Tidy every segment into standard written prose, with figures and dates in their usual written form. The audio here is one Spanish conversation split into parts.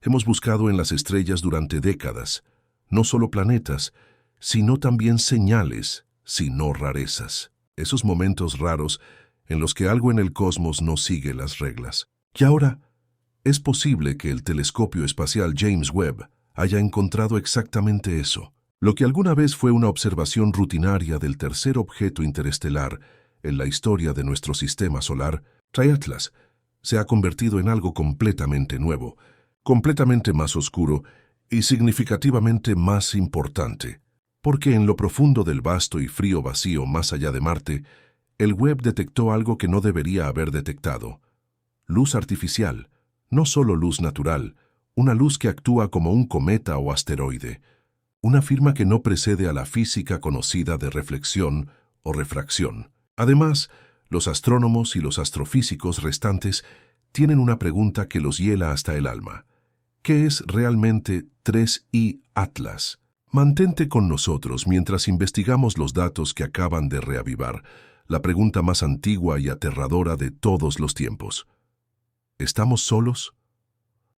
Hemos buscado en las estrellas durante décadas, no solo planetas, sino también señales, sino rarezas. Esos momentos raros en los que algo en el cosmos no sigue las reglas. Y ahora, es posible que el telescopio espacial James Webb haya encontrado exactamente eso. Lo que alguna vez fue una observación rutinaria del tercer objeto interestelar en la historia de nuestro sistema solar, TriAtlas, se ha convertido en algo completamente nuevo, completamente más oscuro y significativamente más importante. Porque en lo profundo del vasto y frío vacío más allá de Marte, el Webb detectó algo que no debería haber detectado. Luz artificial, no solo luz natural, una luz que actúa como un cometa o asteroide, una firma que no precede a la física conocida de reflexión o refracción. Además, los astrónomos y los astrofísicos restantes tienen una pregunta que los hiela hasta el alma. ¿Qué es realmente 3I Atlas? Mantente con nosotros mientras investigamos los datos que acaban de reavivar la pregunta más antigua y aterradora de todos los tiempos. ¿Estamos solos?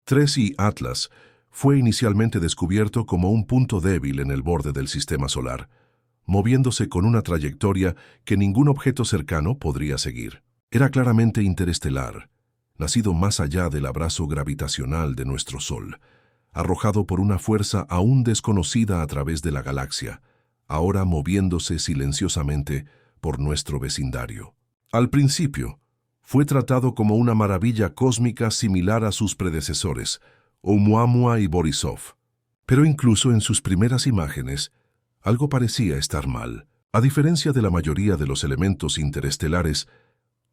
3I Atlas fue inicialmente descubierto como un punto débil en el borde del sistema solar, moviéndose con una trayectoria que ningún objeto cercano podría seguir. Era claramente interestelar, nacido más allá del abrazo gravitacional de nuestro Sol, arrojado por una fuerza aún desconocida a través de la galaxia, ahora moviéndose silenciosamente por nuestro vecindario. Al principio, fue tratado como una maravilla cósmica similar a sus predecesores, Oumuamua y Borisov. Pero incluso en sus primeras imágenes, algo parecía estar mal. A diferencia de la mayoría de los elementos interestelares,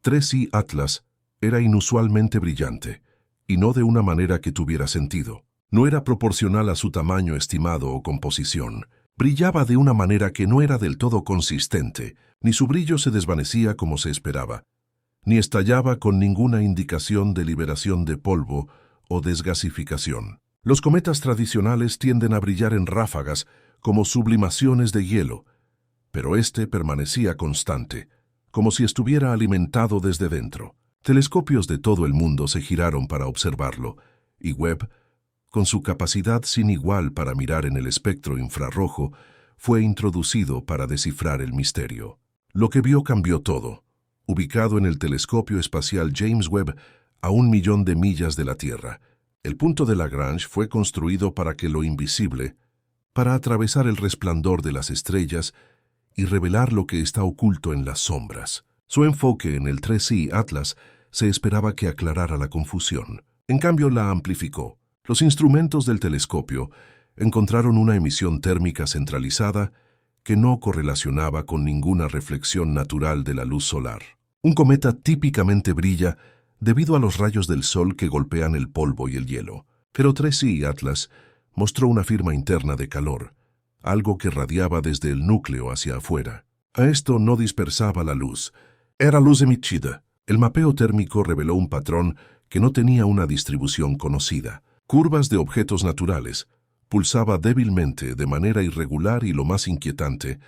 3I Atlas era inusualmente brillante, y no de una manera que tuviera sentido. No era proporcional a su tamaño estimado o composición. Brillaba de una manera que no era del todo consistente, ni su brillo se desvanecía como se esperaba, ni estallaba con ninguna indicación de liberación de polvo o desgasificación. Los cometas tradicionales tienden a brillar en ráfagas como sublimaciones de hielo, pero este permanecía constante, como si estuviera alimentado desde dentro. Telescopios de todo el mundo se giraron para observarlo, y Webb, con su capacidad sin igual para mirar en el espectro infrarrojo, fue introducido para descifrar el misterio. Lo que vio cambió todo. Ubicado en el telescopio espacial James Webb a 1 millón de millas de la Tierra, el punto de Lagrange fue construido para que lo invisible, para atravesar el resplandor de las estrellas y revelar lo que está oculto en las sombras. Su enfoque en el 3I Atlas se esperaba que aclarara la confusión. En cambio, la amplificó. Los instrumentos del telescopio encontraron una emisión térmica centralizada que no correlacionaba con ninguna reflexión natural de la luz solar. Un cometa típicamente brilla debido a los rayos del Sol que golpean el polvo y el hielo. Pero 3I Atlas mostró una firma interna de calor, algo que radiaba desde el núcleo hacia afuera. A esto no dispersaba la luz. Era luz emitida. El mapeo térmico reveló un patrón que no tenía una distribución conocida. Curvas de objetos naturales. Pulsaba débilmente, de manera irregular y, lo más inquietante,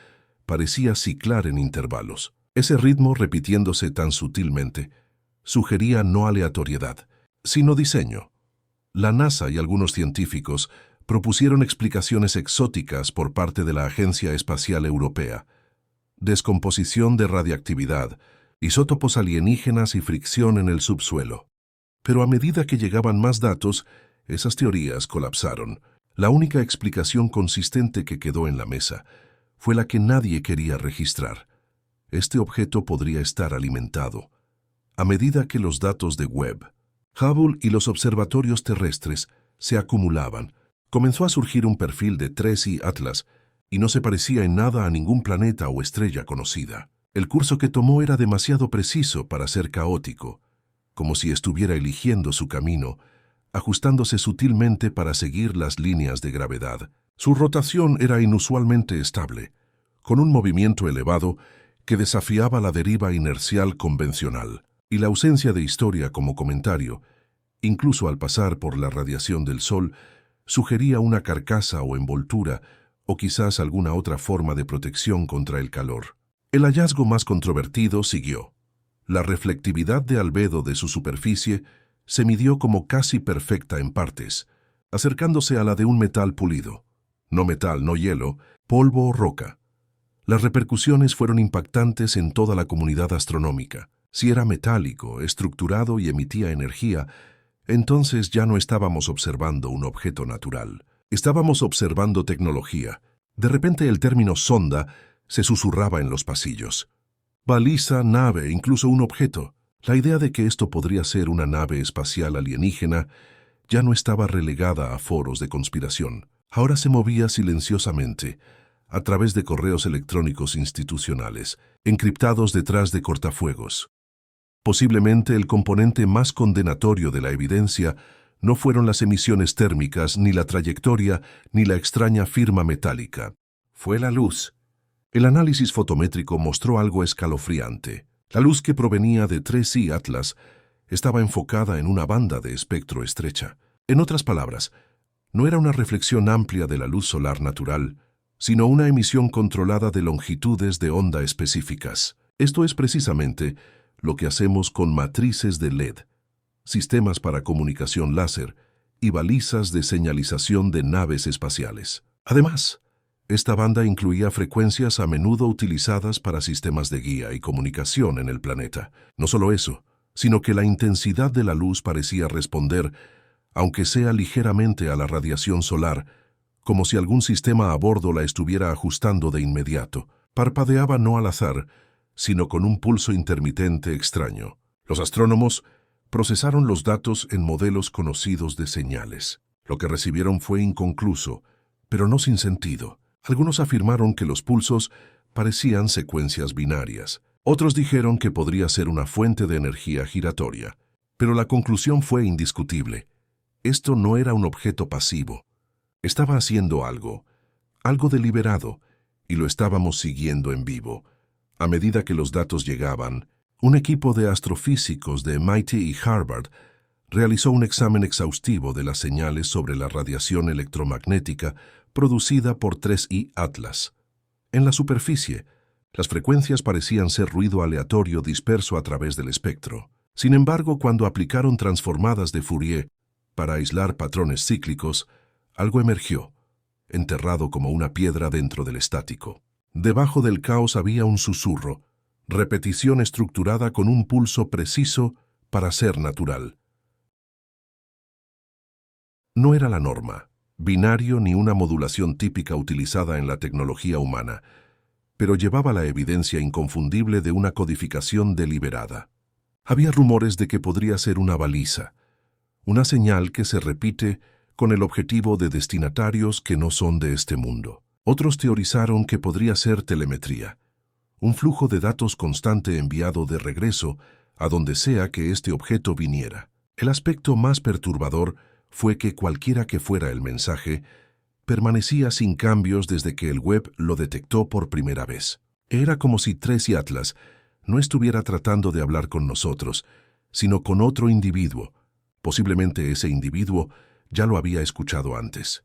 parecía ciclar en intervalos. Ese ritmo, repitiéndose tan sutilmente, sugería no aleatoriedad, sino diseño. La NASA y algunos científicos propusieron explicaciones exóticas por parte de la Agencia Espacial Europea. Descomposición de radiactividad, isótopos alienígenas y fricción en el subsuelo. Pero a medida que llegaban más datos, esas teorías colapsaron. La única explicación consistente que quedó en la mesa fue la que nadie quería registrar. Este objeto podría estar alimentado. A medida que los datos de Webb, Hubble y los observatorios terrestres se acumulaban, comenzó a surgir un perfil de 3I Atlas y no se parecía en nada a ningún planeta o estrella conocida. El curso que tomó era demasiado preciso para ser caótico, como si estuviera eligiendo su camino, ajustándose sutilmente para seguir las líneas de gravedad. Su rotación era inusualmente estable, con un movimiento elevado que desafiaba la deriva inercial convencional, y la ausencia de historia como comentario, incluso al pasar por la radiación del Sol, sugería una carcasa o envoltura, o quizás alguna otra forma de protección contra el calor. El hallazgo más controvertido siguió. La reflectividad de albedo de su superficie se midió como casi perfecta en partes, acercándose a la de un metal pulido. No metal, no hielo, polvo o roca. Las repercusiones fueron impactantes en toda la comunidad astronómica. Si era metálico, estructurado y emitía energía, entonces ya no estábamos observando un objeto natural. Estábamos observando tecnología. De repente el término sonda se susurraba en los pasillos. Baliza, nave, incluso un objeto. La idea de que esto podría ser una nave espacial alienígena ya no estaba relegada a foros de conspiración. Ahora se movía silenciosamente, a través de correos electrónicos institucionales, encriptados detrás de cortafuegos. Posiblemente el componente más condenatorio de la evidencia no fueron las emisiones térmicas, ni la trayectoria, ni la extraña firma metálica. Fue la luz. El análisis fotométrico mostró algo escalofriante. La luz que provenía de 3I Atlas estaba enfocada en una banda de espectro estrecha. En otras palabras, no era una reflexión amplia de la luz solar natural, sino una emisión controlada de longitudes de onda específicas. Esto es precisamente lo que hacemos con matrices de LED, sistemas para comunicación láser y balizas de señalización de naves espaciales. Además, esta banda incluía frecuencias a menudo utilizadas para sistemas de guía y comunicación en el planeta. No solo eso, sino que la intensidad de la luz parecía responder, aunque sea ligeramente, a la radiación solar, como si algún sistema a bordo la estuviera ajustando de inmediato. Parpadeaba no al azar, sino con un pulso intermitente extraño. Los astrónomos procesaron los datos en modelos conocidos de señales. Lo que recibieron fue inconcluso, pero no sin sentido. Algunos afirmaron que los pulsos parecían secuencias binarias. Otros dijeron que podría ser una fuente de energía giratoria. Pero la conclusión fue indiscutible. Esto no era un objeto pasivo. Estaba haciendo algo deliberado, y lo estábamos siguiendo en vivo. A medida que los datos llegaban, un equipo de astrofísicos de MIT y Harvard realizó un examen exhaustivo de las señales sobre la radiación electromagnética producida por 3I Atlas. En la superficie, las frecuencias parecían ser ruido aleatorio disperso a través del espectro. Sin embargo, cuando aplicaron transformadas de Fourier para aislar patrones cíclicos, algo emergió, enterrado como una piedra dentro del estático. Debajo del caos había un susurro, repetición estructurada con un pulso preciso para ser natural. No era la norma, binario ni una modulación típica utilizada en la tecnología humana, pero llevaba la evidencia inconfundible de una codificación deliberada. Había rumores de que podría ser una baliza, una señal que se repite con el objetivo de destinatarios que no son de este mundo. Otros teorizaron que podría ser telemetría, un flujo de datos constante enviado de regreso a donde sea que este objeto viniera. El aspecto más perturbador fue que cualquiera que fuera el mensaje, permanecía sin cambios desde que el web lo detectó por primera vez. Era como si 3I Atlas no estuviera tratando de hablar con nosotros, sino con otro individuo. Posiblemente ese individuo ya lo había escuchado antes.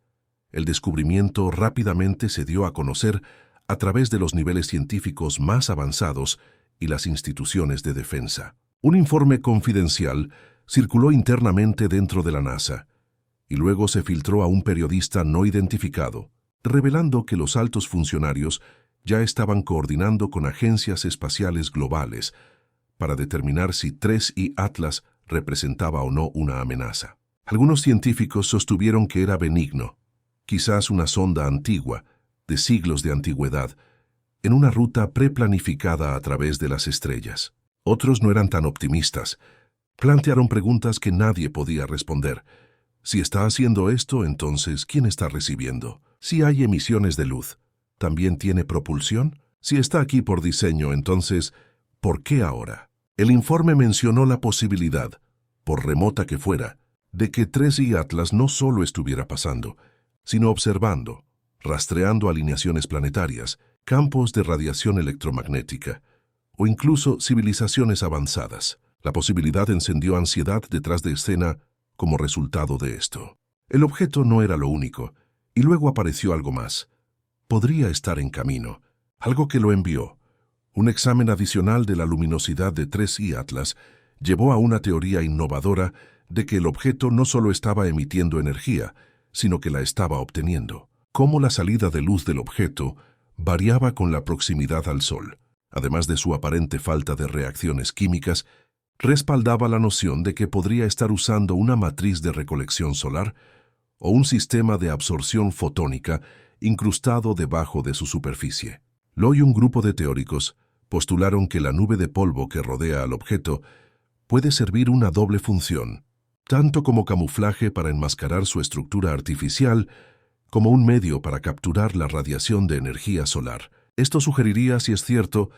El descubrimiento rápidamente se dio a conocer a través de los niveles científicos más avanzados y las instituciones de defensa. Un informe confidencial circuló internamente dentro de la NASA y luego se filtró a un periodista no identificado, revelando que los altos funcionarios ya estaban coordinando con agencias espaciales globales para determinar si 3I Atlas representaba o no una amenaza. Algunos científicos sostuvieron que era benigno, quizás una sonda antigua, de siglos de antigüedad, en una ruta preplanificada a través de las estrellas. Otros no eran tan optimistas. Plantearon preguntas que nadie podía responder. Si está haciendo esto, entonces, ¿quién está recibiendo? Si hay emisiones de luz, ¿también tiene propulsión? Si está aquí por diseño, entonces, ¿por qué ahora? El informe mencionó la posibilidad, por remota que fuera, de que 3I Atlas no solo estuviera pasando, sino observando, rastreando alineaciones planetarias, campos de radiación electromagnética, o incluso civilizaciones avanzadas. La posibilidad encendió ansiedad detrás de escena como resultado de esto. El objeto no era lo único, y luego apareció algo más. Podría estar en camino, algo que lo envió. Un examen adicional de la luminosidad de 3I Atlas llevó a una teoría innovadora de que el objeto no solo estaba emitiendo energía, sino que la estaba obteniendo. Cómo la salida de luz del objeto variaba con la proximidad al Sol, además de su aparente falta de reacciones químicas, respaldaba la noción de que podría estar usando una matriz de recolección solar o un sistema de absorción fotónica incrustado debajo de su superficie. Lowe y un grupo de teóricos postularon que la nube de polvo que rodea al objeto puede servir una doble función, tanto como camuflaje para enmascarar su estructura artificial, como un medio para capturar la radiación de energía solar. Esto sugeriría, si es cierto,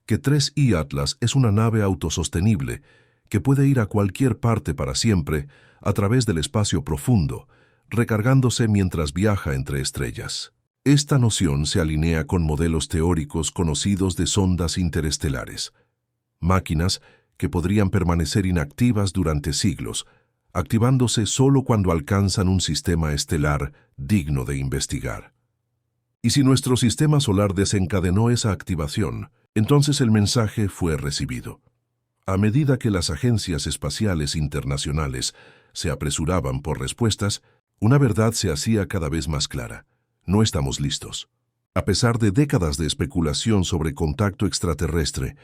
que 3I Atlas es una nave autosostenible que puede ir a cualquier parte para siempre a través del espacio profundo, recargándose mientras viaja entre estrellas. Esta noción se alinea con modelos teóricos conocidos de sondas interestelares, máquinas que podrían permanecer inactivas durante siglos, activándose solo cuando alcanzan un sistema estelar digno de investigar. Y si nuestro sistema solar desencadenó esa activación, entonces el mensaje fue recibido. A medida que las agencias espaciales internacionales se apresuraban por respuestas, una verdad se hacía cada vez más clara. No estamos listos. A pesar de décadas de especulación sobre contacto extraterrestre,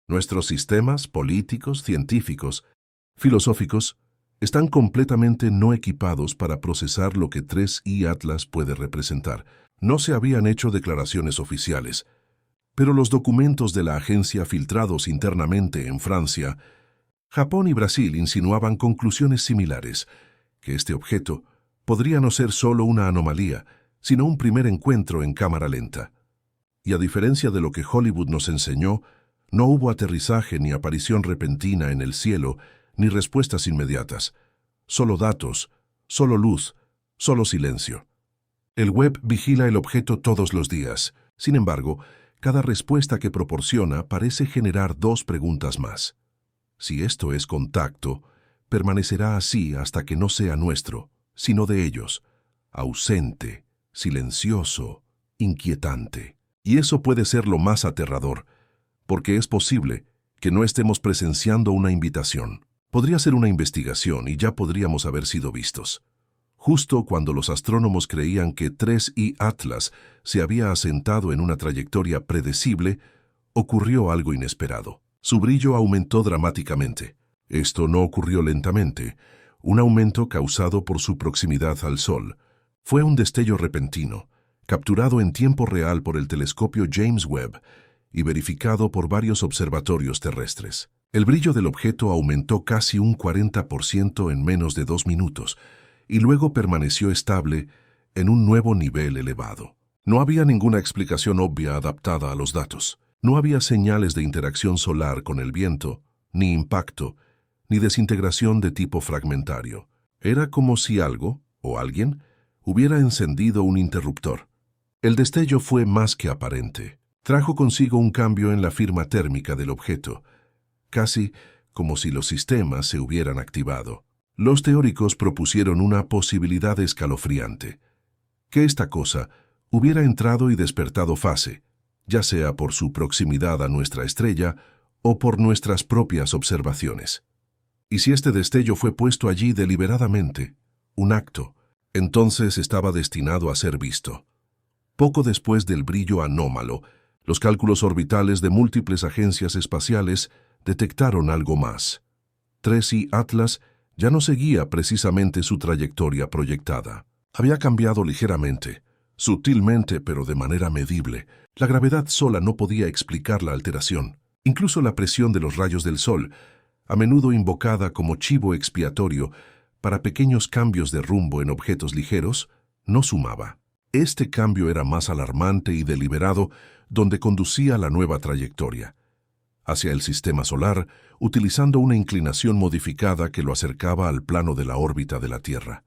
nuestros sistemas políticos, científicos, filosóficos, están completamente no equipados para procesar lo que 3I Atlas puede representar. No se habían hecho declaraciones oficiales, pero los documentos de la agencia filtrados internamente en Francia, Japón y Brasil insinuaban conclusiones similares, que este objeto podría no ser solo una anomalía, sino un primer encuentro en cámara lenta. Y a diferencia de lo que Hollywood nos enseñó, no hubo aterrizaje ni aparición repentina en el cielo, ni respuestas inmediatas. Solo datos, solo luz, solo silencio. El web vigila el objeto todos los días. Sin embargo, cada respuesta que proporciona parece generar dos preguntas más. Si esto es contacto, permanecerá así hasta que no sea nuestro, sino de ellos, ausente, silencioso, inquietante. Y eso puede ser lo más aterrador, porque es posible que no estemos presenciando una invitación. Podría ser una investigación y ya podríamos haber sido vistos. Justo cuando los astrónomos creían que 3I Atlas se había asentado en una trayectoria predecible, ocurrió algo inesperado. Su brillo aumentó dramáticamente. Esto no ocurrió lentamente, un aumento causado por su proximidad al Sol. Fue un destello repentino, capturado en tiempo real por el telescopio James Webb y verificado por varios observatorios terrestres. El brillo del objeto aumentó casi un 40% en menos de 2 minutos, y luego permaneció estable en un nuevo nivel elevado. No había ninguna explicación obvia adaptada a los datos. No había señales de interacción solar con el viento, ni impacto, ni desintegración de tipo fragmentario. Era como si algo, o alguien, hubiera encendido un interruptor. El destello fue más que aparente. Trajo consigo un cambio en la firma térmica del objeto, casi como si los sistemas se hubieran activado. Los teóricos propusieron una posibilidad escalofriante, que esta cosa hubiera entrado y despertado fase, ya sea por su proximidad a nuestra estrella o por nuestras propias observaciones. Y si este destello fue puesto allí deliberadamente, un acto, entonces estaba destinado a ser visto. Poco después del brillo anómalo, los cálculos orbitales de múltiples agencias espaciales detectaron algo más. 3I Atlas ya no seguía precisamente su trayectoria proyectada. Había cambiado ligeramente, sutilmente pero de manera medible. La gravedad sola no podía explicar la alteración. Incluso la presión de los rayos del Sol, a menudo invocada como chivo expiatorio para pequeños cambios de rumbo en objetos ligeros, no sumaba. Este cambio era más alarmante y deliberado, donde conducía la nueva trayectoria, hacia el sistema solar, utilizando una inclinación modificada que lo acercaba al plano de la órbita de la Tierra.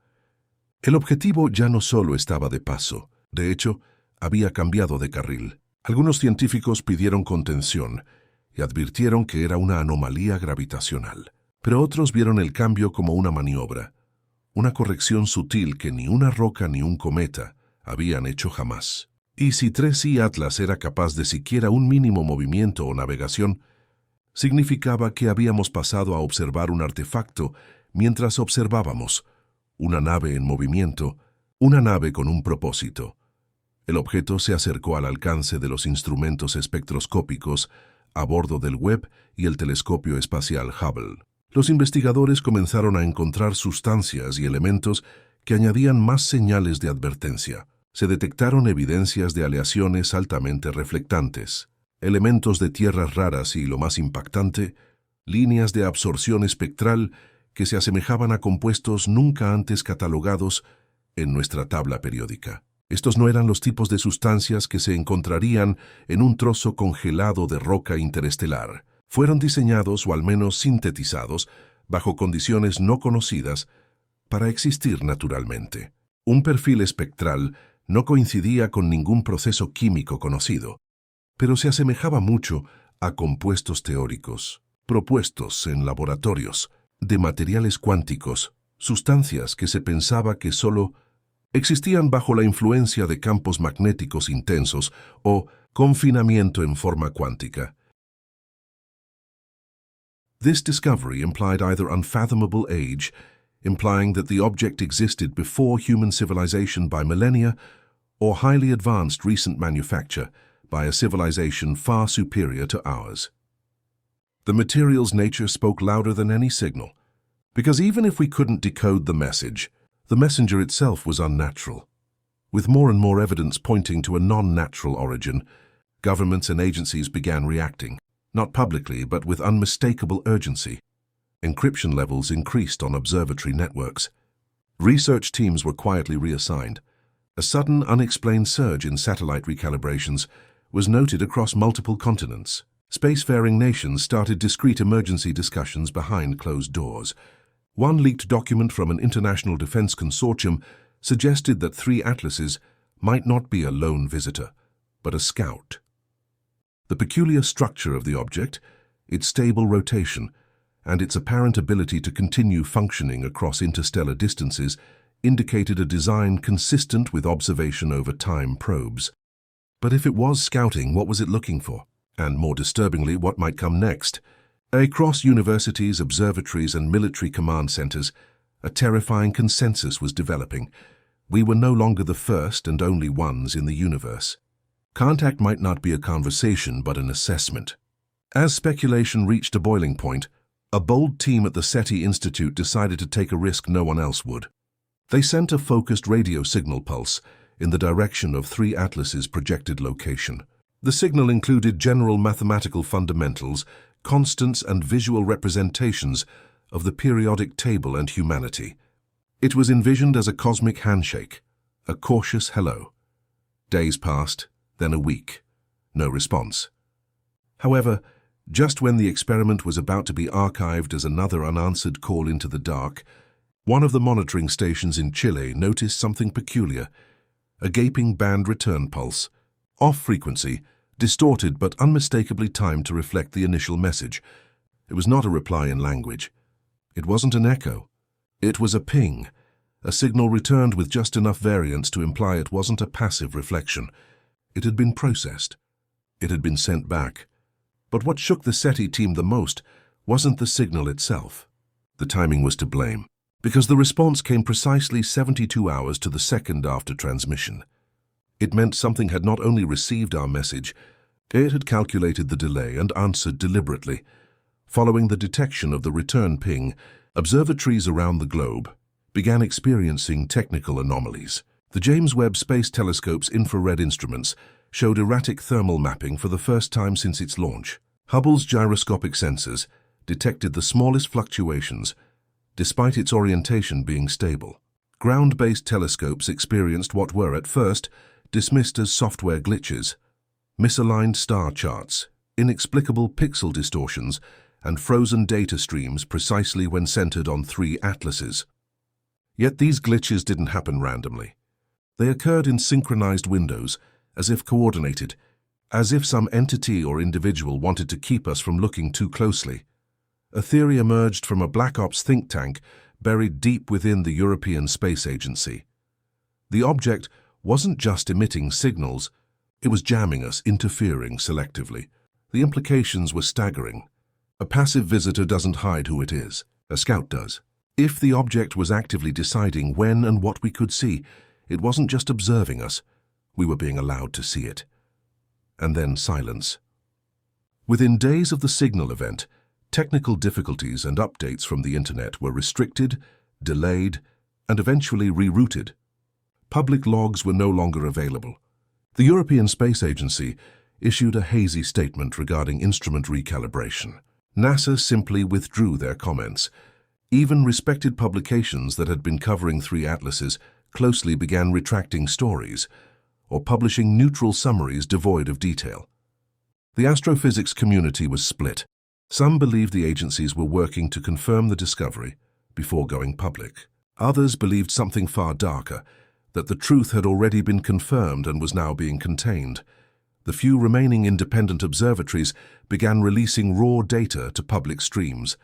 El objetivo ya no solo estaba de paso, de hecho, había cambiado de carril. Algunos científicos pidieron contención y advirtieron que era una anomalía gravitacional, pero otros vieron el cambio como una maniobra, una corrección sutil que ni una roca ni un cometa habían hecho jamás. Y si 3I Atlas era capaz de siquiera un mínimo movimiento o navegación, significaba que habíamos pasado a observar un artefacto mientras observábamos una nave en movimiento Una nave con un propósito. El objeto se acercó al alcance de los instrumentos espectroscópicos a bordo del Webb y el telescopio espacial Hubble. Los investigadores comenzaron a encontrar sustancias y elementos que añadían más señales de advertencia. Se detectaron evidencias de aleaciones altamente reflectantes, elementos de tierras raras y, lo más impactante, líneas de absorción espectral que se asemejaban a compuestos nunca antes catalogados en nuestra tabla periódica. Estos no eran los tipos de sustancias que se encontrarían en un trozo congelado de roca interestelar. Fueron diseñados o al menos sintetizados bajo condiciones no conocidas para existir naturalmente. Un perfil espectral no coincidía con ningún proceso químico conocido, pero se asemejaba mucho a compuestos teóricos, propuestos en laboratorios, de materiales cuánticos, sustancias que se pensaba que solo existían bajo la influencia de campos magnéticos intensos o confinamiento en forma cuántica. This discovery implied either unfathomable age, implying that the object existed before human civilization by millennia, or highly advanced recent manufacture by a civilization far superior to ours. The material's nature spoke louder than any signal, because even if we couldn't decode the messenger itself was unnatural. With more and more evidence pointing to a non-natural origin, governments and agencies began reacting, not publicly but with unmistakable urgency. Encryption levels increased on observatory networks. Research teams were quietly reassigned. A sudden, unexplained surge in satellite recalibrations was noted across multiple continents. Spacefaring nations started discreet emergency discussions behind closed doors. One leaked document from an international defense consortium suggested that 3 Atlases might not be a lone visitor, but a scout. The peculiar structure of the object, its stable rotation, and its apparent ability to continue functioning across interstellar distances indicated a design consistent with observation over time probes. But if it was scouting, what was it looking for? And more disturbingly, what might come next? Across universities, observatories, and military command centers, a terrifying consensus was developing. We were no longer the first and only ones in the universe. Contact might not be a conversation, but an assessment. As speculation reached a boiling point, a bold team at the SETI Institute decided to take a risk no one else would. They sent a focused radio signal pulse in the direction of 3 Atlases' projected location. The signal included general mathematical fundamentals, constants and visual representations of the periodic table and humanity. It was envisioned as a cosmic handshake, a cautious hello. Days passed, then a week. No response. However, just when the experiment was about to be archived as another unanswered call into the dark, one of the monitoring stations in Chile noticed something peculiar, a gaping band return pulse, off frequency, distorted but unmistakably timed to reflect the initial message. It was not a reply in language. It wasn't an echo. It was a ping, a signal returned with just enough variance to imply it wasn't a passive reflection. It had been processed. It had been sent back. But what shook the SETI team the most wasn't the signal itself. The timing was to blame, because the response came precisely 72 hours to the second after transmission. It meant something had not only received our message, it had calculated the delay and answered deliberately. Following the detection of the return ping, observatories around the globe began experiencing technical anomalies. The James Webb Space Telescope's infrared instruments showed erratic thermal mapping for the first time since its launch. Hubble's gyroscopic sensors detected the smallest fluctuations, despite its orientation being stable. Ground-based telescopes experienced what were at first dismissed as software glitches, misaligned star charts, inexplicable pixel distortions, and frozen data streams precisely when centered on 3 Atlases. Yet these glitches didn't happen randomly. They occurred in synchronized windows, as if coordinated, as if some entity or individual wanted to keep us from looking too closely. A theory emerged from a Black Ops think tank buried deep within the European Space Agency. The object wasn't just emitting signals, it was jamming us, interfering selectively. The implications were staggering. A passive visitor doesn't hide who it is, a scout does. If the object was actively deciding when and what we could see, It wasn't just observing us. We were being allowed to see it. And then silence. Within days of the signal event, technical difficulties and updates from the internet were restricted, delayed, and eventually rerouted. Public logs were no longer available. The European Space Agency issued a hazy statement regarding instrument recalibration. NASA simply withdrew their comments. Even respected publications that had been covering 3 atlases closely began retracting stories or publishing neutral summaries devoid of detail. The astrophysics community was split. Some believed the agencies were working to confirm the discovery before going public. Others believed something far darker, that the truth had already been confirmed and was now being contained. The few remaining independent observatories began releasing raw data to public streams,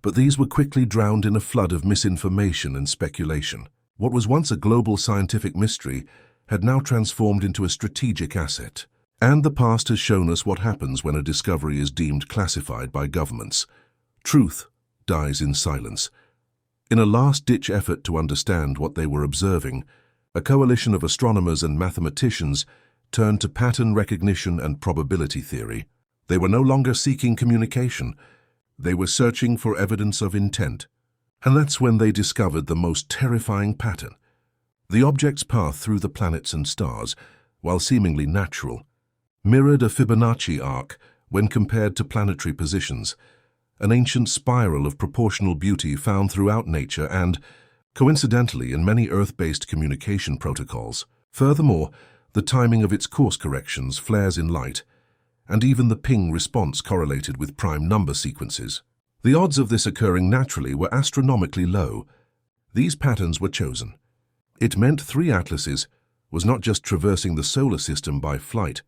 but these were quickly drowned in a flood of misinformation and speculation. What was once a global scientific mystery had now transformed into a strategic asset. And the past has shown us what happens when a discovery is deemed classified by governments. Truth dies in silence. In a last-ditch effort to understand what they were observing, a coalition of astronomers and mathematicians turned to pattern recognition and probability theory. They were no longer seeking communication. They were searching for evidence of intent. And that's when they discovered the most terrifying pattern. The object's path through the planets and stars, while seemingly natural, mirrored a Fibonacci arc when compared to planetary positions, an ancient spiral of proportional beauty found throughout nature and, coincidentally, in many Earth-based communication protocols. Furthermore, the timing of its course corrections, flares in light, and even the ping response correlated with prime number sequences. The odds of this occurring naturally were astronomically low. These patterns were chosen. It meant 3 atlases was not just traversing the solar system by flight.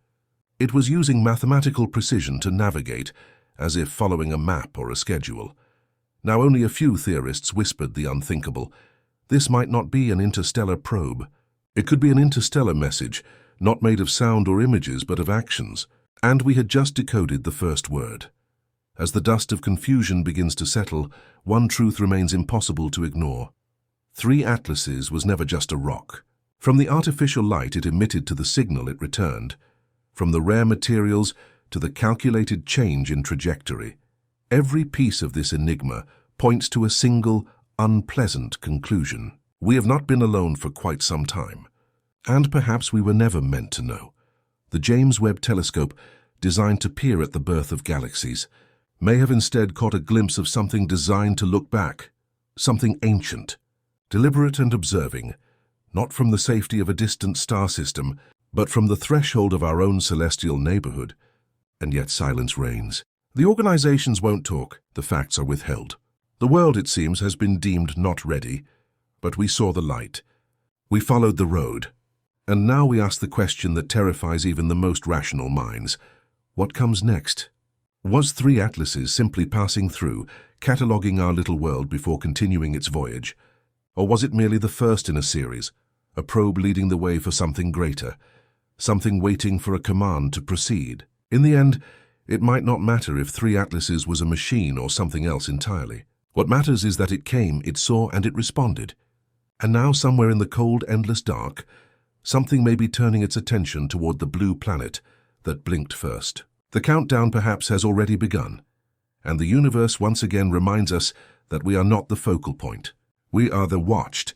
It was using mathematical precision to navigate, as if following a map or a schedule. Now only a few theorists whispered the unthinkable. This might not be an interstellar probe. It could be an interstellar message, not made of sound or images but of actions. And we had just decoded the first word. As the dust of confusion begins to settle, one truth remains impossible to ignore. 3 atlases was never just a rock. From the artificial light it emitted to the signal it returned, from the rare materials to the calculated change in trajectory. Every piece of this enigma points to a single, unpleasant conclusion. We have not been alone for quite some time. And perhaps we were never meant to know. The James Webb Telescope, designed to peer at the birth of galaxies, may have instead caught a glimpse of something designed to look back, something ancient, deliberate and observing, not from the safety of a distant star system, but from the threshold of our own celestial neighborhood. And yet silence reigns. The organizations won't talk, the facts are withheld. The world, it seems, has been deemed not ready, but we saw the light. We followed the road. And now we ask the question that terrifies even the most rational minds. What comes next? Was 3 atlases simply passing through, cataloguing our little world before continuing its voyage? Or was it merely the first in a series, a probe leading the way for something greater, something waiting for a command to proceed? In the end, it might not matter if 3 atlases was a machine or something else entirely. What matters is that it came, it saw, and it responded. And now, somewhere in the cold, endless dark, something may be turning its attention toward the blue planet that blinked first. The countdown perhaps has already begun, and the universe once again reminds us that we are not the focal point. We are the watched,